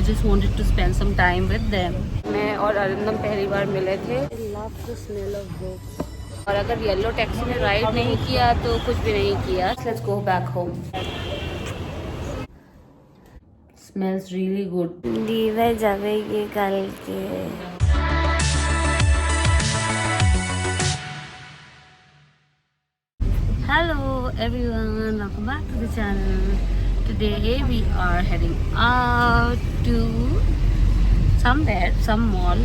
just wanted to spend some time with them. मैं और अरिंदम पहली बार मिले थे. I love the smell of books. और अगर येलो टैक्सी में राइड नहीं किया तो कुछ भी नहीं किया. Let's go back home. Smells really good. दीवा जाएगी कल के. Hello everyone, welcome back to the channel. Today we are heading out to somewhere, some mall,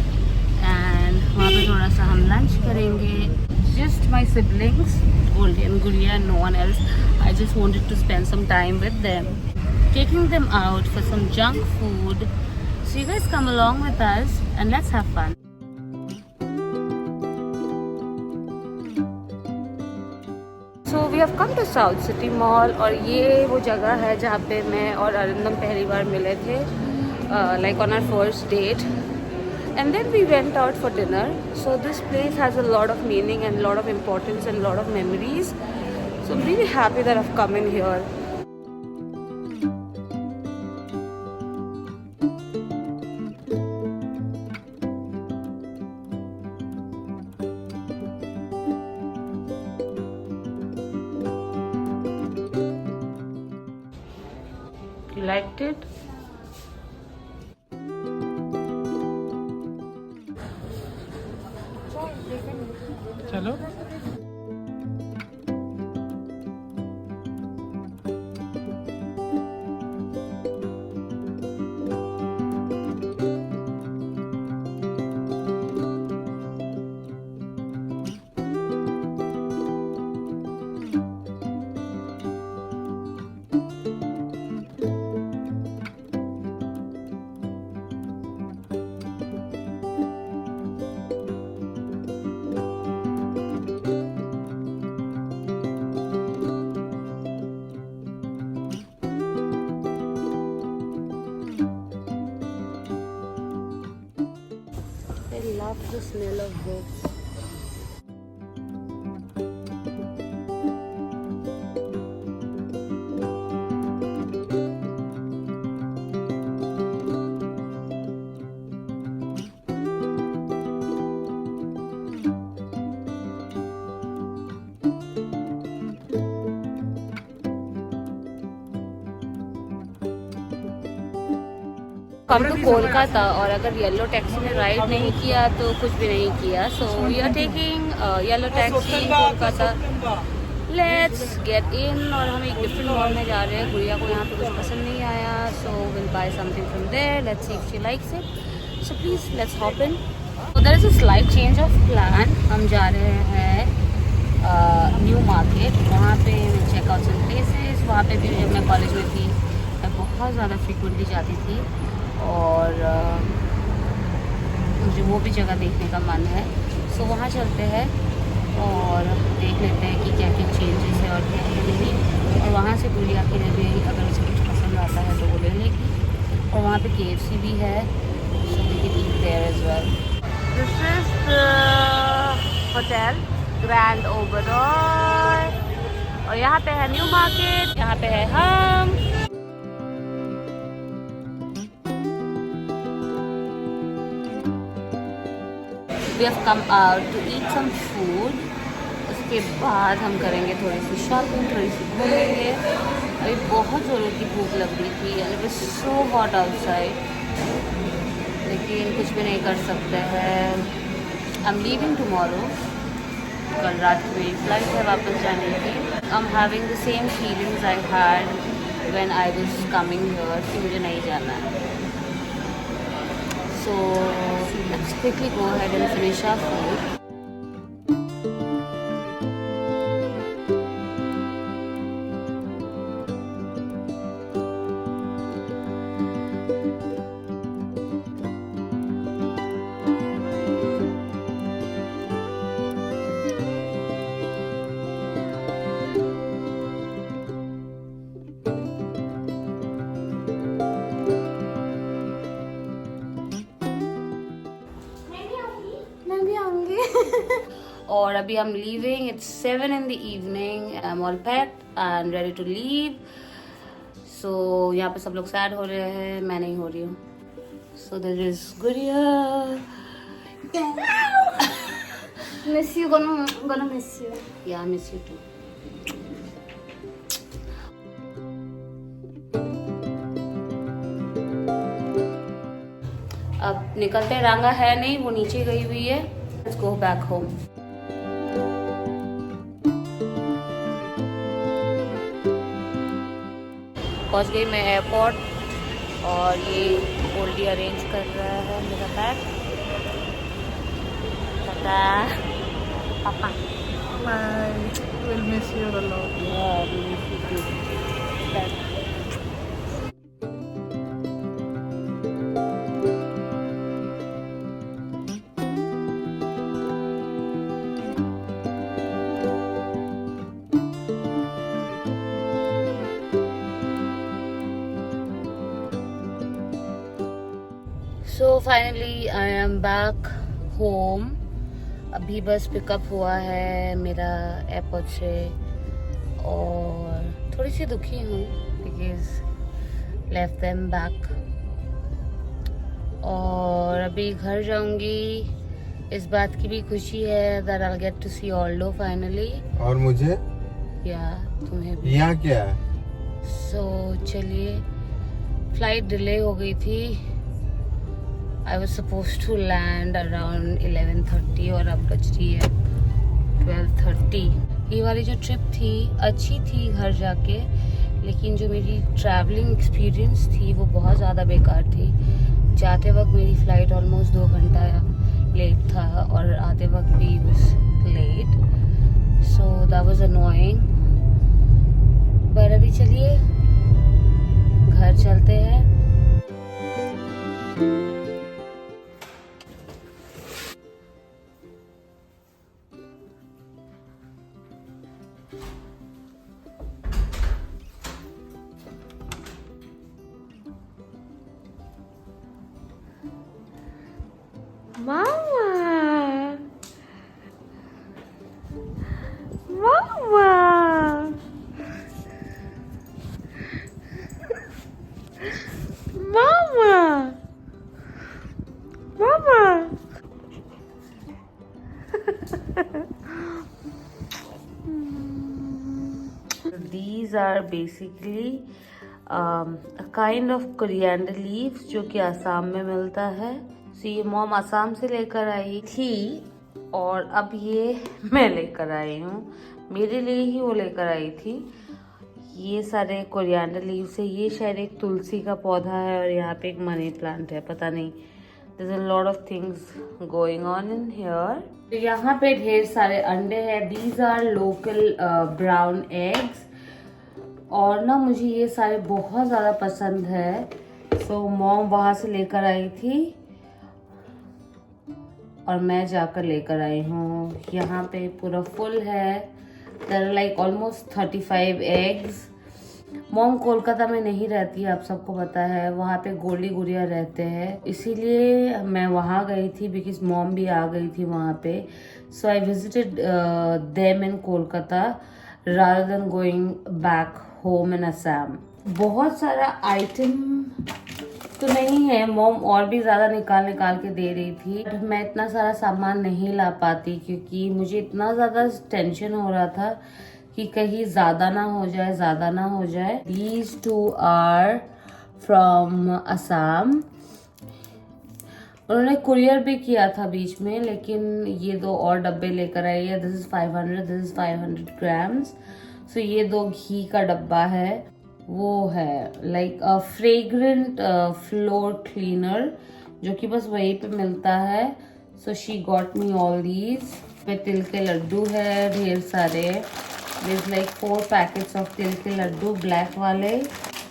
and वहाँ पे थोड़ा सा हम lunch करेंगे. Just my siblings, Goldie and Guria, and no one else. I just wanted to spend some time with them, taking them out for some junk food. So you guys come along with us and let's have fun. So we have come to South City Mall और ये वो जगह है जहाँ पे मैं और अरिंदम पहली बार मिले थे, like on our first date, and then we went out for dinner. So this place has a lot of meaning and a lot of importance and a lot of memories. So I'm really happy that I've come in here. You liked it? चलो I love the smell of books. Come to Kolkata और अगर yellow taxi में ride नहीं किया तो कुछ भी नहीं किया. So we are taking yellow taxi Kolkata. Let's get in. और हम एक डिफरेंट मॉल में जा रहे हैं. गुड़िया को यहाँ पे कुछ पसंद नहीं आया, so will buy something from there. Let's see if she likes it. So please let's hop in. So there is a slight change of plan. हम जा रहे हैं न्यू मार्केट. वहाँ पे चेक आउट सम प्लेसेस. वहाँ पे भी जब मैं कॉलेज में थी मैं बहुत ज़्यादा फ्रिक्वेंटली जाती थी और मुझे वो भी जगह देखने का मन है. सो वहाँ चलते हैं और देख लेते हैं कि क्या क्या चेंजेस है और क्या क्या नहीं. और वहाँ से गुड़िया के लिए भी अगर उसे कुछ पसंद आता है तो वो ले लेगी. और वहाँ पे KFC भी है, so we can eat there as well. This is the hotel Grand Oberoi और यहाँ पे है न्यू मार्केट. यहाँ पे है हम. We have come out to eat some food. उसके बाद हम करेंगे थोड़ी सी शॉपिंग, थोड़ी सी घूमेंगे. अभी बहुत ज़ोरों की भूख लग रही थी and it was so hot outside, लेकिन कुछ भी नहीं कर सकते हैं. I am leaving tomorrow. कल रात की मेरी फ्लाइट है वापस जाने की. I am having the same feelings I had when I was coming here कि मुझे नहीं जाना है. So let's quickly go ahead and finish our food. और अभी हम leaving. It's 7 in the evening. I am all packed and ready to leave. So यहाँ पे सब लोग सैड हो रहे हैं, मैं नहीं हो रही हूँ. So there is Guria. Miss you, gonna miss you. Yeah, I miss you too. अब निकलते रांगा है नहीं, वो नीचे गई हुई है. Let's go back home. पहुंच गई मैं एयरपोर्ट और ये गोल्डी अरेंज कर रहा है मेरा बैग. टाटा पापा. We'll miss you a lot. Yeah, we miss you too. Bye. So finally I am back home. अभी बस पिकअप हुआ है मेरा एयरपोर्ट से और थोड़ी सी दुखी हूँ बिकॉज लेफ्ट देम बैक. और अभी घर जाऊंगी. इस बात की भी खुशी है that I'll get to see Aldo finally. और मुझे या तुम्हें भी. यहाँ क्या है? So चलिए. फ्लाइट डिले हो गई थी. I was supposed to land around 11:30 और अब बज रही है 12:30. ये वाली जो ट्रिप थी अच्छी थी घर जाके, लेकिन जो मेरी ट्रैवलिंग एक्सपीरियंस थी वो बहुत ज़्यादा बेकार थी. जाते वक्त मेरी फ़्लाइट ऑलमोस्ट 2 घंटा लेट था और आते वक्त भी was late. So that was annoying. पर अभी चलिए घर चलते हैं. Mama! Mama! Mama! Mama! These are basically a kind of coriander leaves जो कि आसाम में मिलता है. So ये मॉम आसाम से लेकर आई थी और अब ये मैं लेकर आई हूँ. मेरे लिए ही वो लेकर आई थी. ये सारे कोरिएंडर लीव्स है. ये शायद एक तुलसी का पौधा है और यहाँ पे एक मनी प्लांट है. पता नहीं. There's a lot of things going on in here. तो यहाँ पे ढेर सारे अंडे हैं. These are local brown eggs. और ना मुझे ये सारे बहुत ज़्यादा पसंद है. So मॉम वहाँ से लेकर आई थी और मैं जाकर लेकर आई हूँ. यहाँ पे पूरा फुल है. There are like almost 35 eggs. Mom Kolkata में नहीं रहती है, आप सबको पता है. वहाँ पे गोल्डी गुड़िया रहते हैं, इसीलिए मैं वहाँ गई थी बिकॉज मॉम भी आ गई थी वहाँ पे. So I visited them in Kolkata rather than going back home in Assam. बहुत सारा आइटम तो नहीं है. मॉम और भी ज़्यादा निकाल के दे रही थी. मैं इतना सारा सामान नहीं ला पाती क्योंकि मुझे इतना ज़्यादा टेंशन हो रहा था कि कहीं ज़्यादा ना हो जाए. These two are from Assam. उन्होंने कुरियर भी किया था बीच में, लेकिन ये 2 और डब्बे लेकर आई है. This is 500 grams. सो ये 2 घी का डब्बा है. वो है लाइक अ फ्रेग्रेंट फ्लोर क्लीनर जो कि बस वहीं पे मिलता है. So she got me all these. पे तिल के लड्डू है ढेर सारे. दिस लाइक 4 पैकेट्स ऑफ तिल के लड्डू ब्लैक वाले,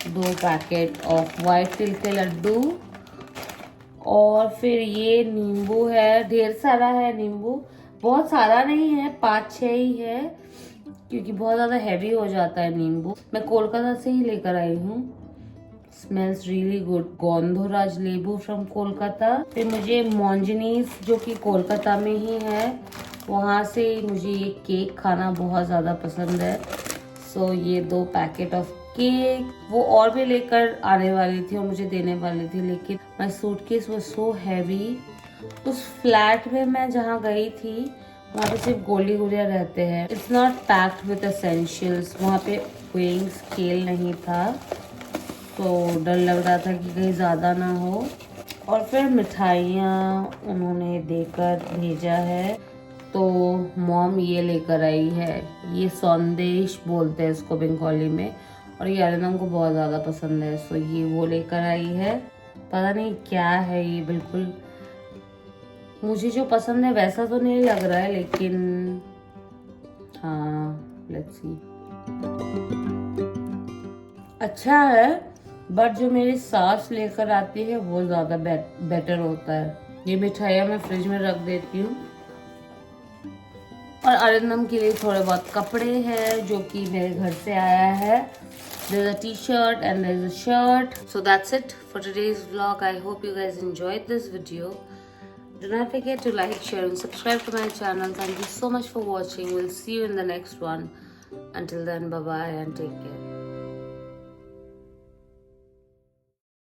2 पैकेट ऑफ वाइट तिल के लड्डू. और फिर ये नींबू है. ढेर सारा है नींबू. बहुत सारा नहीं है, 5-6 ही है क्योंकि बहुत ज़्यादा हैवी हो जाता है नींबू. मैं कोलकाता से ही लेकर आई हूँ. Smells really good. गोंधोराज लेबू फ्रॉम कोलकाता. फिर मुझे मॉन्जनीज जो कि कोलकाता में ही है, वहाँ से मुझे ये केक खाना बहुत ज़्यादा पसंद है. सो ये 2 पैकेट ऑफ कि वो और भी लेकर आने वाली थी और मुझे देने वाली थी, लेकिन माई सूटकेस वाज सो हैवी। उस फ्लैट में मैं जहाँ गई थी वहाँ पे सिर्फ गोली गुड़िया रहते हैं। It's not packed with essentials. वहाँ पे वेइंग स्केल नहीं था, तो डर लग रहा था कि कहीं ज़्यादा ना हो। और फिर मिठाइयाँ उन्होंने देकर भेजा है, तो मॉम ये लेकर आई है, ये संदेश बोलते हैं इसको बंगाली में, और ये अरिंदम को बहुत ज़्यादा पसंद है, सो ये वो लेकर आई है। पता नहीं क्या है ये, बिल्कुल मुझे जो पसंद है वैसा तो नहीं लग रहा है, लेकिन हाँ लेट्स सी। अच्छा है, बट जो मेरी सास लेकर आती है वो ज़्यादा बेटर होता है। ये मिठाइयाँ मैं फ्रिज में रख देती हूँ। और अरिंदम के लिए थोड़े बहुत कपड़े हैं जो कि मेरे घर से आया है। There's a t-shirt and there's a shirt. So that's it for today's vlog. I hope you guys enjoyed this video. Do not forget to like, share and subscribe to my channel. Thank you so much for watching. We'll see you in the next one. Until then, bye bye and take care.